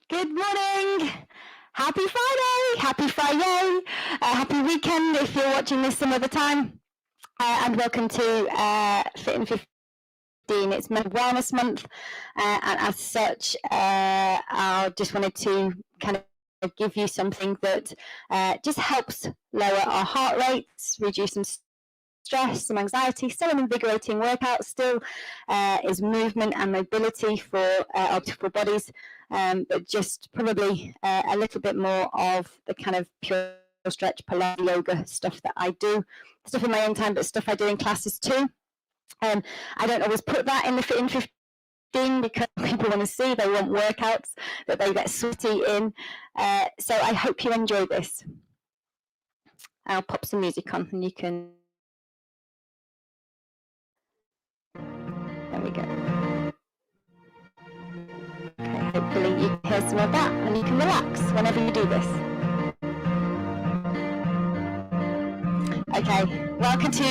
Good morning. Happy Friday. Happy Friday. Happy weekend if you're watching this some other time. And welcome to Fit in 15. It's Mental Wellness Month. And as such, I just wanted to kind of give you something that just helps lower our heart rates, reduce some stress, some anxiety, still an invigorating workout, still is movement and mobility for our beautiful bodies, but just probably a little bit more of the kind of pure stretch, pilates, yoga stuff that I do, stuff in my own time, but stuff I do in classes too. I don't always put that in the Fit in 15 because people want to see, they want workouts that they get sweaty in. So I hope you enjoy this. I'll pop some music on and you can. There we go. Okay, hopefully you can hear some of that and you can relax whenever you do this. Okay, welcome to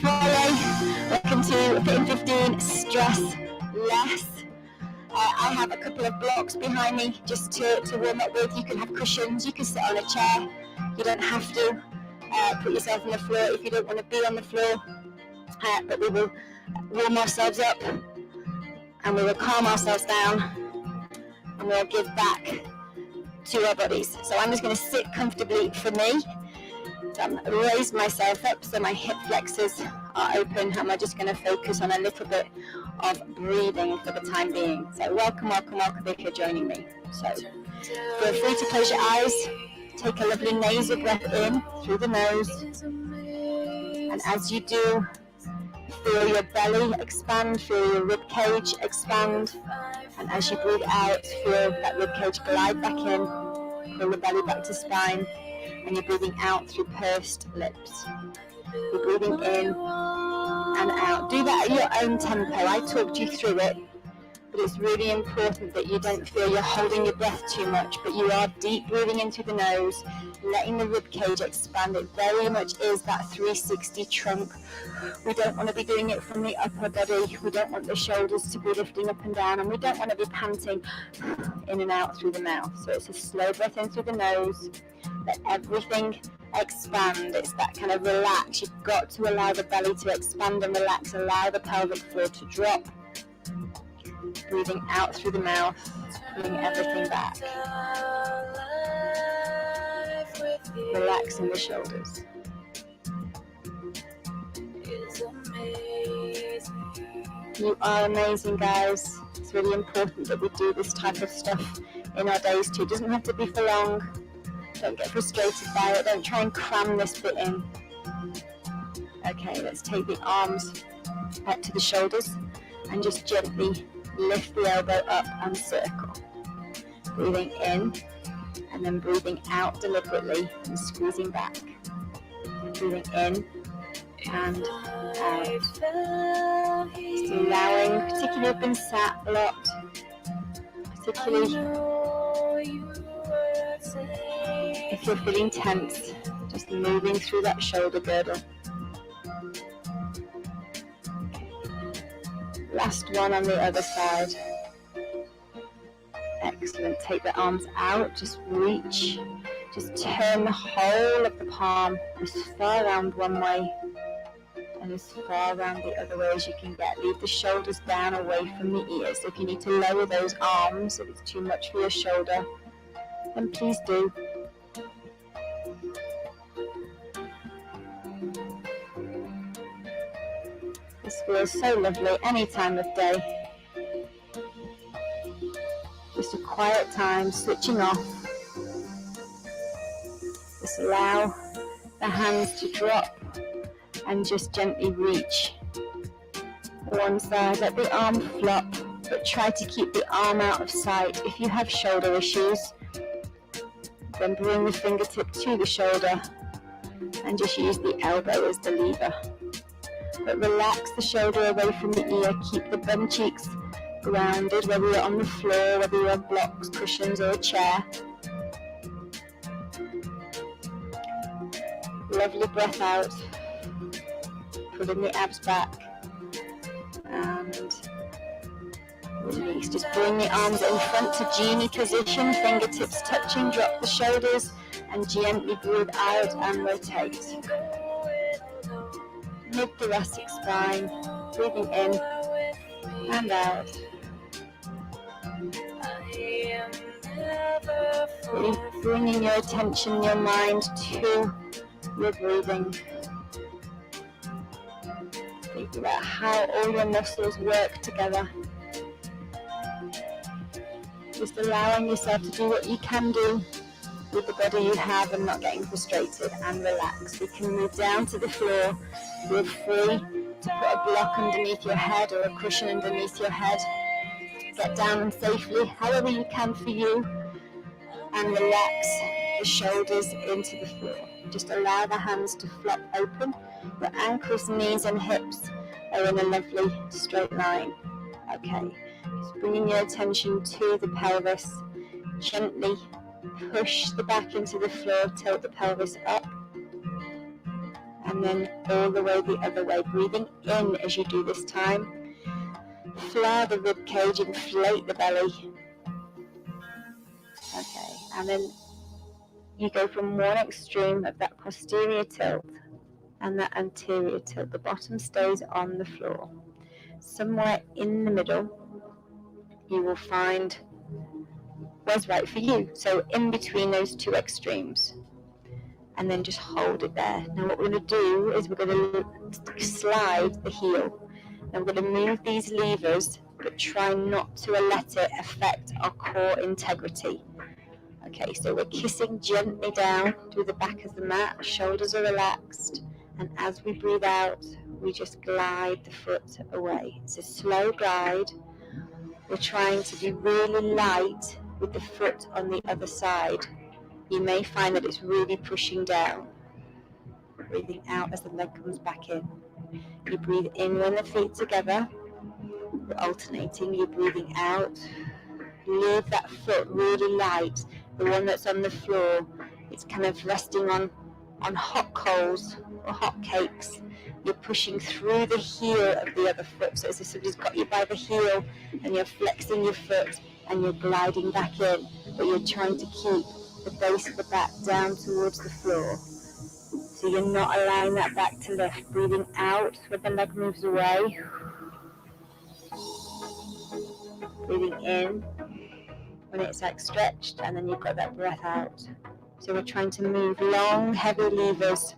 Friday. Welcome to Fit in 15 Stress Less. I have a couple of blocks behind me just to warm up with. You can have cushions, you can sit on a chair. You don't have to put yourself on the floor if you don't want to be on the floor. But we will warm ourselves up and we will calm ourselves down and we'll give back to our bodies. So I'm just going to sit comfortably for me. So I'm raise myself up so my hip flexors are open and we're just going to focus on a little bit of breathing for the time being. So welcome if you're joining me. So feel free to close your eyes. Take a lovely nasal breath in through the nose. And as you do, feel your belly expand, feel your rib cage expand, and as you breathe out, feel that rib cage glide back in, pull the belly back to spine, and you're breathing out through pursed lips. You're breathing in and out. Do that at your own tempo. I talked you through it, but it's really important that you don't feel you're holding your breath too much, but you are deep breathing in through the nose, letting the rib cage expand. It very much is that 360 trunk. We don't want to be doing it from the upper body. We don't want the shoulders to be lifting up and down, and we don't want to be panting in and out through the mouth. So it's a slow breath in through the nose. Let everything expand. It's that kind of relax. You've got to allow the belly to expand and relax. Allow the pelvic floor to drop. Breathing out through the mouth, pulling everything back. Relaxing the shoulders. You are amazing, guys. It's really important that we do this type of stuff in our days too. It doesn't have to be for long. Don't get frustrated by it. Don't try and cram this bit in. Okay, let's take the arms up to the shoulders and just gently lift the elbow up and circle. Breathing in and then breathing out deliberately and squeezing back. Breathing in and out. Just allowing, particularly if you've been sat a lot, particularly if you're feeling tense, just moving through that shoulder girdle. Last one on the other side. Excellent. Take the arms out, just reach, just turn the whole of the palm as far around one way and as far around the other way as you can get. Leave the shoulders down away from the ears. If you need to lower those arms, if it's too much for your shoulder, then please do. This feels so lovely any time of day. Just a quiet time, switching off. Just allow the hands to drop and just gently reach one side. Let the arm flop, but try to keep the arm out of sight. If you have shoulder issues, then bring the fingertip to the shoulder and just use the elbow as the lever. But relax the shoulder away from the ear. Keep the bum cheeks grounded, whether you're on the floor, whether you're on blocks, cushions, or a chair. Lovely breath out. Pulling the abs back. And Release. Just bring the arms in front to genie position, fingertips touching, drop the shoulders, and gently breathe out and rotate. Mid-thoracic spine, breathing in and out. Really bringing your attention, your mind to your breathing. Think about how all your muscles work together. Just allowing yourself to do what you can do with the body you have and not getting frustrated, and relax. We can move down to the floor. Feel free to put a block underneath your head or a cushion underneath your head. Get down safely, however you can for you, and relax the shoulders into the floor. Just allow the hands to flop open. Your ankles, knees and hips are in a lovely straight line. Okay, just bringing your attention to the pelvis. Gently push the back into the floor, tilt the pelvis up, and then all the way the other way. Breathing in as you do this time. Flare the rib cage, inflate the belly. Okay, and then you go from one extreme of that posterior tilt and that anterior tilt. The bottom stays on the floor. Somewhere in the middle, you will find what's right for you. So in between those two extremes. And then just hold it there. Now what we're going to do is we're going to slide the heel. Now we're going to move these levers, but try not to let it affect our core integrity. Okay, so we're kissing gently down through the back of the mat, shoulders are relaxed, and as we breathe out, we just glide the foot away. It's a slow glide. We're trying to be really light with the foot on the other side. You may find that it's really pushing down. Breathing out as the leg comes back in. You breathe in when the feet together. We're alternating. You're breathing out. Leave that foot really light. The one that's on the floor, it's kind of resting on hot coals or hot cakes. You're pushing through the heel of the other foot. So it's as if somebody's got you by the heel and you're flexing your foot and you're gliding back in, but you're trying to keep the base of the back down towards the floor. So you're not allowing that back to lift. Breathing out when the leg moves away. Breathing in when it's like stretched, and then you've got that breath out. So we're trying to move long, heavy levers,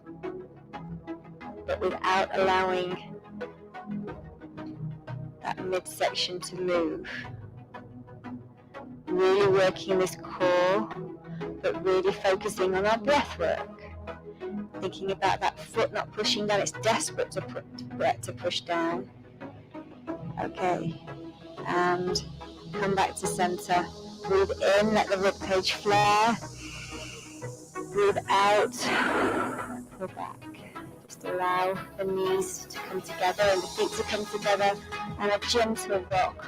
but without allowing that midsection to move. Really working this core, but really focusing on our breath work. Thinking about that foot not pushing down. It's desperate to push down. Okay, and come back to center. Breathe in, let the rib cage flare. Breathe out, pull back. Just allow the knees to come together and the feet to come together, and a gentle rock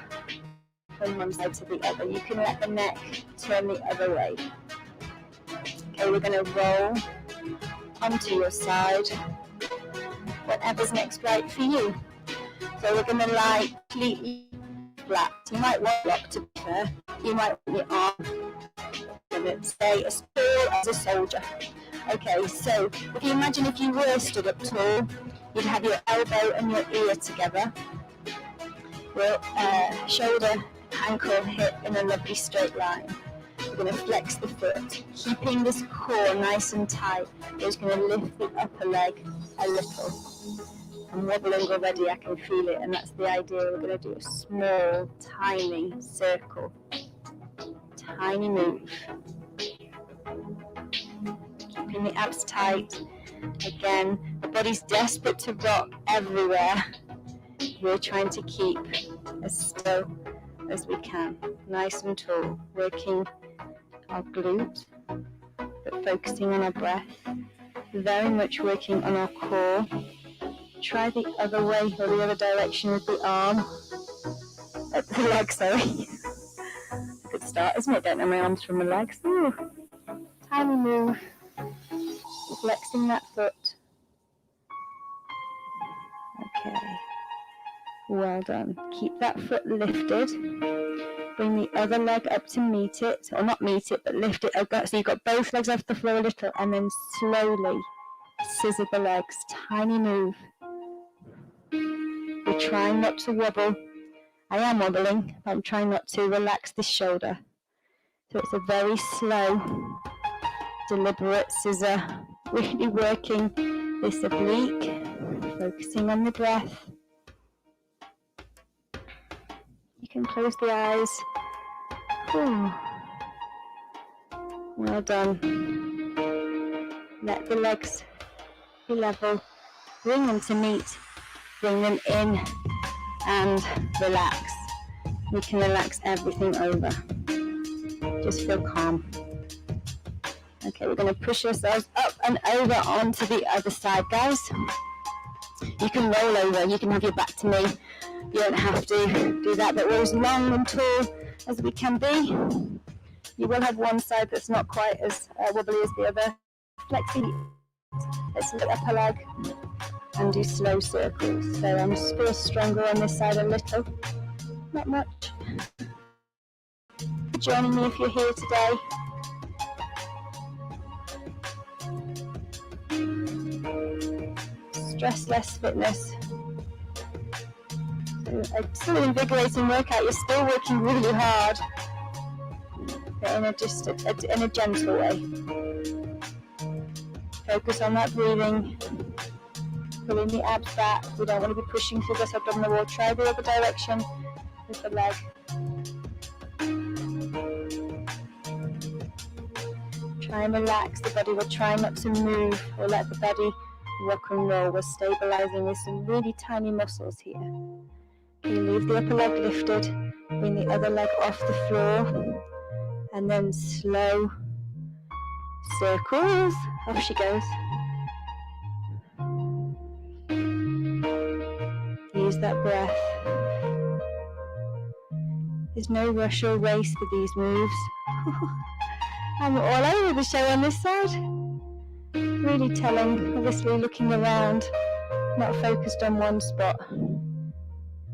from one side to the other. You can let the neck turn the other way. Okay, we're going to roll onto your side, whatever's next right for you. So we're going to lie completely flat. You might want block to be fair. You might want your arm and stay as tall as a soldier. Okay, so if you imagine if you were stood up tall, you'd have your elbow and your ear together. Well, shoulder, ankle, hip in a lovely straight line. We're going to flex the foot, keeping this core nice and tight. We're just going to lift the upper leg a little. I'm wobbling already, I can feel it, and that's the idea. We're going to do a small, tiny circle. Tiny move. Keeping the abs tight. Again, the body's desperate to rock everywhere. We're trying to keep as still as we can. Nice and tall. Working our glute, but focusing on our breath. Very much working on our core. Try the other way or the other direction with the arm. The leg, sorry. Good start, isn't it? Don't know my arms from my legs. Ooh. Tiny move. Flexing that foot. Okay. Well done. Keep that foot lifted. Bring the other leg up to meet it, or not meet it, but lift it up. So you've got both legs off the floor a little, and then slowly scissor the legs. Tiny move. We're trying not to wobble. I am wobbling, but I'm trying not to relax this shoulder. So it's a very slow, deliberate scissor. Really working this oblique, focusing on the breath. You can close the eyes. Ooh. Well done. Let the legs be level. Bring them to meet. Bring them in and relax. We can relax everything over. Just feel calm. Okay, we're going to push ourselves up and over onto the other side, guys. You can roll over. You can have your back to me. You don't have to do that, but we're as long and tall as we can be. You will have one side that's not quite as wobbly as the other. Flexing. Let's lift up a leg and do slow circles. So I'm still stronger on this side a little. Not much. Joining me if you're here today. Stress less fitness. So still an invigorating workout. You're still working really hard, but in a gentle way. Focus on that breathing. Pulling the abs back. We don't want to be pushing through this abdominal wall. Try the other direction with the leg. Try and relax the body. We're trying not to move or let the body rock and roll. We're stabilizing with some really tiny muscles here. Okay, leave the upper leg lifted. Bring the other leg off the floor. And then slow circles. Off she goes. Use that breath. There's no rush or race for these moves. I'm all over the show on this side. Really telling, obviously looking around, not focused on one spot.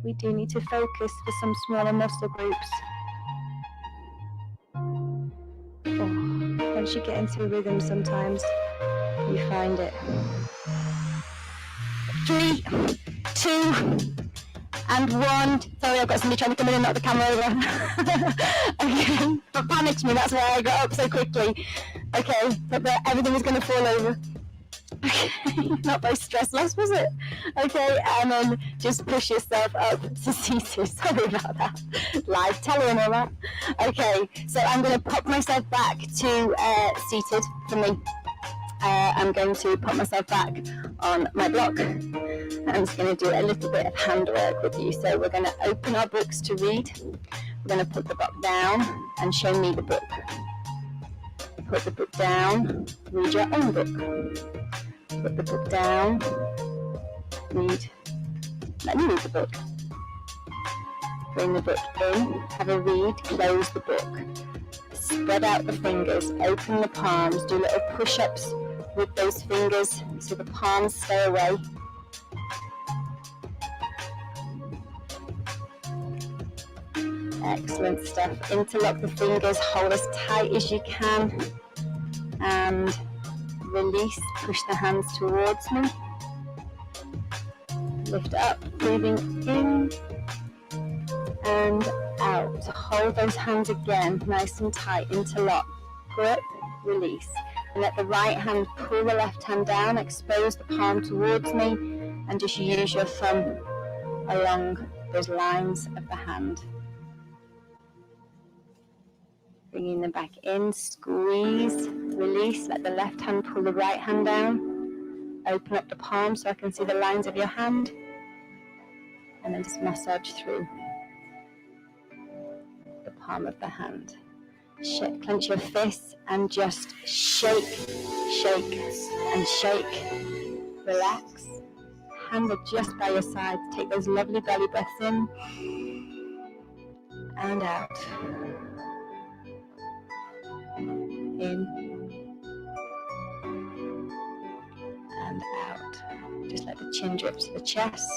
We do need to focus for some smaller muscle groups. Once you get into a rhythm sometimes, you find it. 3, 2, and 1. Sorry, I've got somebody trying to come in and knock the camera over. Okay, but panicked me, that's why I got up so quickly. Okay, but everything was going to fall over. Okay, not very stress less, was it? Okay, and then just push yourself up to seated. Sorry about that. Live telly and all that. Okay, so I'm going to pop myself back to seated for me. I'm going to put myself back on my block. I'm just going to do a little bit of handwork with you. So we're going to open our books to read. We're going to put the book down and show me the book. Put the book down, read your own book. Put the book down, read. Let me read the book. Bring the book in, have a read, close the book. Spread out the fingers, open the palms, do little push-ups with those fingers so the palms stay away. Excellent stuff. Interlock the fingers, hold as tight as you can, and release, push the hands towards me. Lift up, breathing in and out. Hold those hands again, nice and tight, interlock, grip, release. And let the right hand pull the left hand down, expose the palm towards me, and just use your thumb along those lines of the hand. Bringing them back in, squeeze, release, let the left hand pull the right hand down. Open up the palm so I can see the lines of your hand. And then just massage through the palm of the hand. Clench your fists and just shake, shake, and shake. Relax. Hands are just by your sides. Take those lovely belly breaths in and out. In and out. Just let the chin drip to the chest.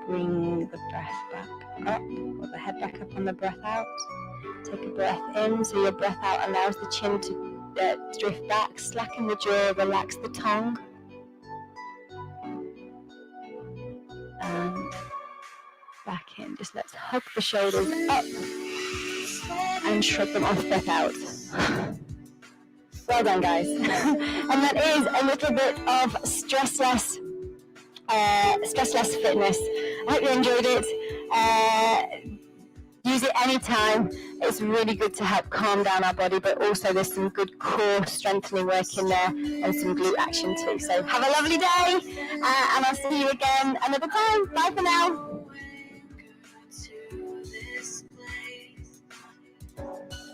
Bring the breath back up, or the head back up on the breath out. Take a breath in, so your breath out allows the chin to drift back. Slacken the jaw, relax the tongue. And back in. Just let's hug the shoulders up and shrug them off, breath out. Well done, guys. And that is a little bit of stressless fitness. I hope you enjoyed it. Use it anytime. It's really good to help calm down our body, but also there's some good core strengthening work in there and some glute action too. So have a lovely day, and I'll see you again another time. Bye for now.